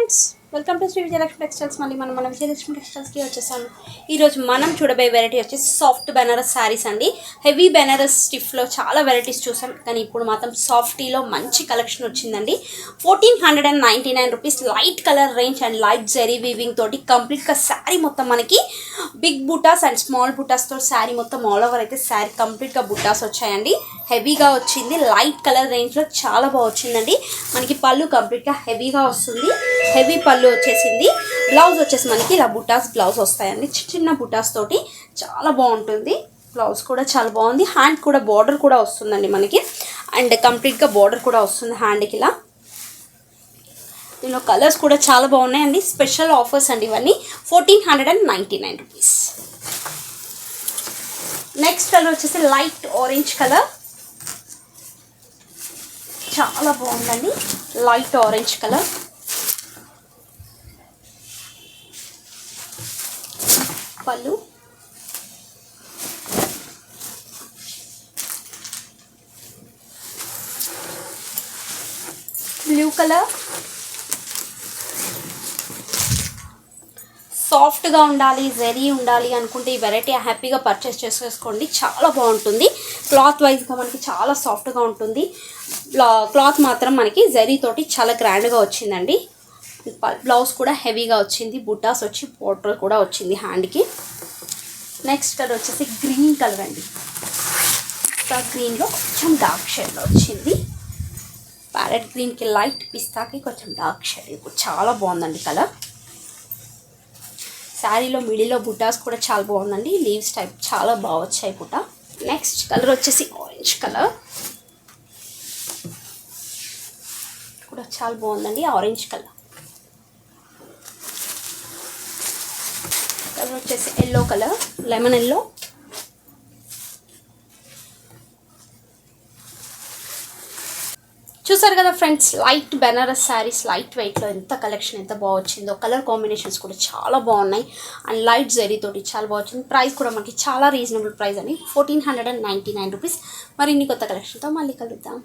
Friends, welcome to Shri Vijayalakshmi textiles. మళ్ళీ మన విజయలక్ష్మి టెక్స్టైల్స్కి వచ్చేసాము. ఈరోజు మనం చూడబోయే వెరైటీ వచ్చేసి సాఫ్ట్ బెనారస్ శారీస్ అండి. హెవీ బెనారస్ స్టిఫ్లో చాలా వెరైటీస్ చూసాం, కానీ ఇప్పుడు మాత్రం సాఫ్టీలో మంచి కలెక్షన్ వచ్చిందండి. 1499 rupees, light colour range and light zari weaving తోటి కంప్లీట్గా శారీ మొత్తం మనకి బిగ్ బుటాస్ అండ్ స్మాల్ బుటాస్తో శారీ మొత్తం ఆల్ ఓవర్ అయితే శారీ కంప్లీట్గా బుటాస్ వచ్చాయండి. హెవీగా వచ్చింది, లైట్ కలర్ రేంజ్లో చాలా బాగా వచ్చిందండి. మనకి పళ్ళు కంప్లీట్గా హెవీగా వస్తుంది, హెవీ పళ్ళు వచ్చేసింది. బ్లౌజ్ వచ్చేసి మనకి ఇలా బుటాస్ బ్లౌజ్ వస్తాయండి, చిన్న బుటాస్ తోటి చాలా బాగుంటుంది. బ్లౌజ్ కూడా చాలా బాగుంది, హ్యాండ్ కూడా బార్డర్ కూడా వస్తుందండి మనకి, అండ్ కంప్లీట్గా బార్డర్ కూడా వస్తుంది హ్యాండ్కి ఇలా. దీనిలో కలర్స్ కూడా చాలా బాగున్నాయండి. స్పెషల్ ఆఫర్స్ అండి ఇవన్నీ. 1499 రూపీస్. నెక్స్ట్ కలర్ వచ్చేసి లైట్ ఆరెంజ్ కలర్, చాలా బాగుందండి. లైట్ ఆరెంజ్ కలర్, పళ్ళు బ్లూ కలర్. సాఫ్ట్గా ఉండాలి, జెరీ ఉండాలి అనుకుంటే ఈ వెరైటీ హ్యాపీగా పర్చేస్ చేసేసుకోండి, చాలా బాగుంటుంది. క్లాత్ వైజ్గా మనకి చాలా సాఫ్ట్గా ఉంటుంది. క్లాత్ మాత్రం మనకి జెరీ తోటి చాలా గ్రాండ్గా వచ్చిందండి. బ్లౌజ్ కూడా హెవీగా వచ్చింది, బుటాస్ వచ్చి బోర్డర్ కూడా వచ్చింది హ్యాండ్కి. నెక్స్ట్ కలర్ వచ్చేసి గ్రీన్ కలర్ అండి. గ్రీన్లో కొంచెం డార్క్ షేడ్లో వచ్చింది. ప్యారెట్ గ్రీన్కి లైట్ పిస్తాకి కొంచెం డార్క్ షేడ్, ఇప్పుడు చాలా బాగుందండి కలర్. శారీలో మిడిల్లో బుటాస్ కూడా చాలా బాగుందండి, లీవ్స్ టైప్ చాలా బాగా వచ్చాయి బుట్ట. నెక్స్ట్ కలర్ వచ్చేసి ఆరెంజ్ కలర్, కూడా చాలా బాగుందండి ఆరెంజ్ కలర్. కలర్ వచ్చేసి ఎల్లో కలర్, లెమన్ ఎల్లో. చూసారు కదా friends, light Banaras sarees light వెయిట్లో ఎంత కలెక్షన్ ఎంత బాగా వచ్చిందో. కలర్ కాంబినేషన్స్ కూడా చాలా బాగున్నాయి అండ్ లైట్ జెరీ తోటి చాలా బాగా వచ్చింది. ప్రైస్ కూడా మనకి చాలా రీజనబుల్ ప్రైస్ అండి, 1499 రూపీస్. మరి ఇన్ని కొత్త కలెక్షన్తో మళ్ళీ కలుద్దాం.